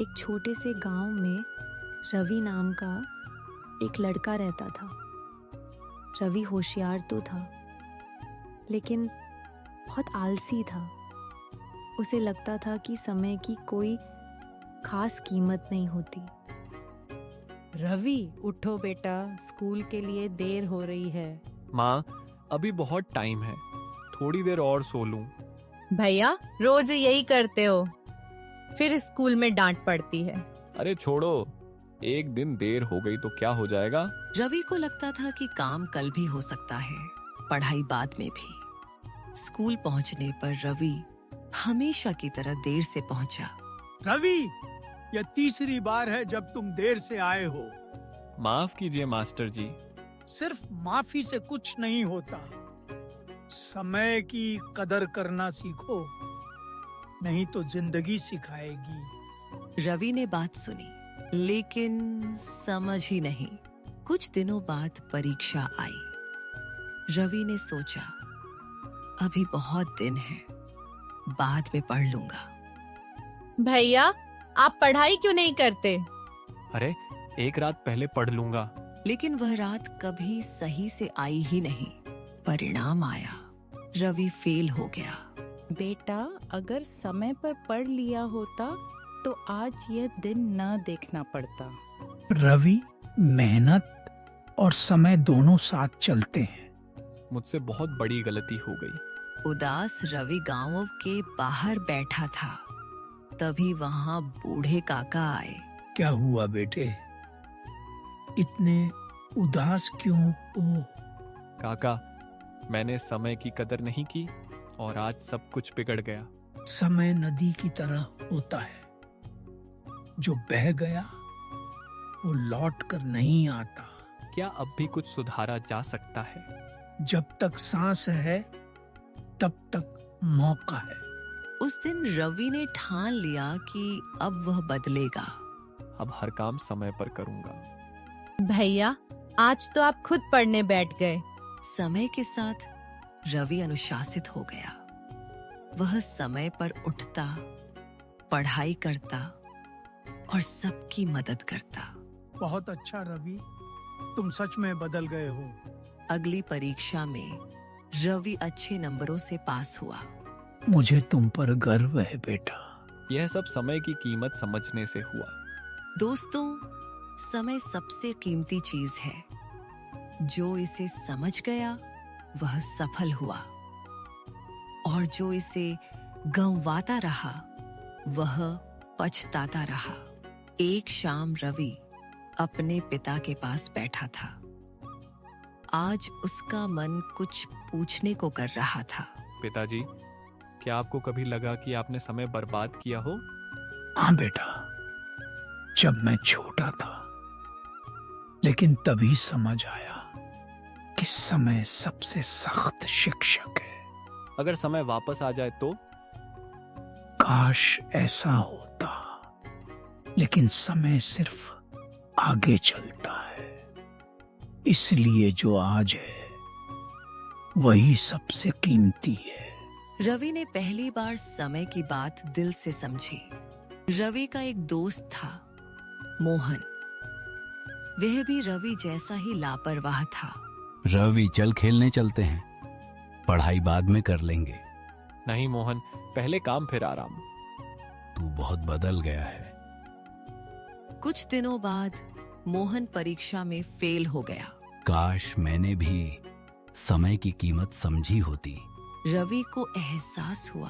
एक छोटे से गांव में रवि नाम का एक लड़का रहता था। रवि होशियार तो था, लेकिन बहुत आलसी था। उसे लगता था कि समय की कोई खास कीमत नहीं होती। रवि, उठो बेटा, स्कूल के लिए देर हो रही है। माँ, अभी बहुत टाइम है, थोड़ी देर और सो लूं। भैया, रोज यही करते हो, फिर स्कूल में डांट पड़ती है। अरे छोड़ो, एक दिन देर हो गई तो क्या हो जाएगा। रवि को लगता था कि काम कल भी हो सकता है, पढ़ाई बाद में भी। स्कूल पहुंचने पर रवि हमेशा की तरह देर से पहुंचा। रवि, यह तीसरी बार है जब तुम देर से आए हो। माफ कीजिए मास्टर जी। सिर्फ माफी से कुछ नहीं होता, समय की कदर करना सीखो, नहीं तो जिंदगी सिखाएगी। रवि ने बात सुनी, लेकिन समझ ही नहीं। कुछ दिनों बाद परीक्षा आई। रवि ने सोचा, अभी बहुत दिन है, बाद में पढ़ लूंगा। भैया, आप पढ़ाई क्यों नहीं करते? अरे, एक रात पहले पढ़ लूंगा। लेकिन वह रात कभी सही से आई ही नहीं। परिणाम आया, रवि फेल हो गया। बेटा, अगर समय पर पढ़ लिया होता तो आज यह दिन न देखना पड़ता। रवि, मेहनत और समय दोनों साथ चलते हैं। मुझसे बहुत बड़ी गलती हो गई। उदास रवि गांव के बाहर बैठा था। तभी वहां बूढ़े काका आए। क्या हुआ बेटे, इतने उदास क्यों हो? काका, मैंने समय की कदर नहीं की और आज सब कुछ बिगड़ गया। समय नदी की तरह होता है, जो बह गया वो लौट कर नहीं आता। क्या अब भी कुछ सुधारा जा सकता है? जब तक सांस है तब तक मौका है। उस दिन रवि ने ठान लिया कि अब वह बदलेगा। अब हर काम समय पर करूंगा। भैया, आज तो आप खुद पढ़ने बैठ गए। समय के साथ रवि अनुशासित हो गया। वह समय पर उठता, पढ़ाई करता और सबकी मदद करता। बहुत अच्छा रवि, तुम सच में बदल गए हो। अगली परीक्षा में रवि अच्छे नंबरों से पास हुआ। मुझे तुम पर गर्व है बेटा। यह सब समय की कीमत समझने से हुआ। दोस्तों, समय सबसे कीमती चीज है। जो इसे समझ गया वह सफल हुआ, और जो इसे गंवाता रहा वह पछताता रहा। एक शाम रवि अपने पिता के पास बैठा था। आज उसका मन कुछ पूछने को कर रहा था। पिताजी, क्या आपको कभी लगा कि आपने समय बर्बाद किया हो? हाँ बेटा, जब मैं छोटा था, लेकिन तभी समझ आया कि समय सबसे सख्त शिक्षक है। अगर समय वापस आ जाए तो? काश ऐसा होता, लेकिन समय सिर्फ आगे चलता है। इसलिए जो आज है वही सबसे कीमती है। रवि ने पहली बार समय की बात दिल से समझी। रवि का एक दोस्त था, मोहन। वह भी रवि जैसा ही लापरवाह था। रवि, चल खेलने चलते हैं, पढ़ाई बाद में कर लेंगे। नहीं मोहन, पहले काम फिर आराम। तू बहुत बदल गया है। कुछ दिनों बाद मोहन परीक्षा में फेल हो गया। काश मैंने भी समय की कीमत समझी होती। रवि को एहसास हुआ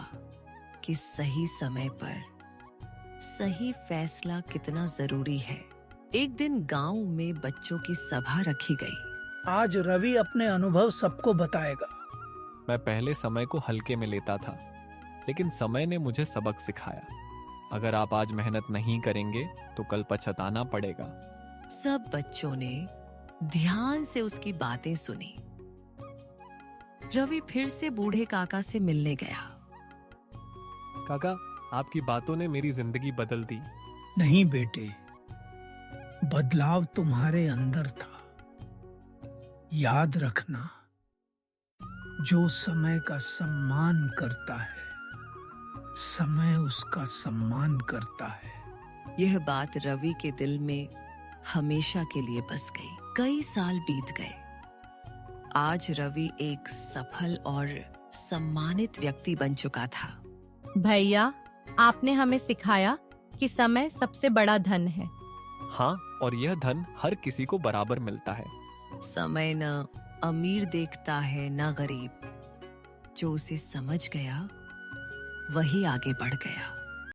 कि सही समय पर सही फैसला कितना जरूरी है। एक दिन गांव में बच्चों की सभा रखी गई। आज रवि अपने अनुभव सबको बताएगा। मैं पहले समय को हल्के में लेता था, लेकिन समय ने मुझे सबक सिखाया। अगर आप आज मेहनत नहीं करेंगे तो कल पछताना पड़ेगा। सब बच्चों ने ध्यान से उसकी बातें सुनी। रवि फिर से बूढ़े काका से मिलने गया। काका, आपकी बातों ने मेरी जिंदगी बदल दी। नहीं बेटे, बदलाव तुम्हारे अंदर था। याद रखना, जो समय का सम्मान करता है, समय उसका सम्मान करता है। यह बात रवि के दिल में हमेशा के लिए बस गई। कई साल बीत गए। आज रवि एक सफल और सम्मानित व्यक्ति बन चुका था। भैया, आपने हमें सिखाया कि समय सबसे बड़ा धन है। हाँ, और यह धन हर किसी को बराबर मिलता है। समय न अमीर देखता है न गरीब। जो उसे समझ गया वही आगे बढ़ गया।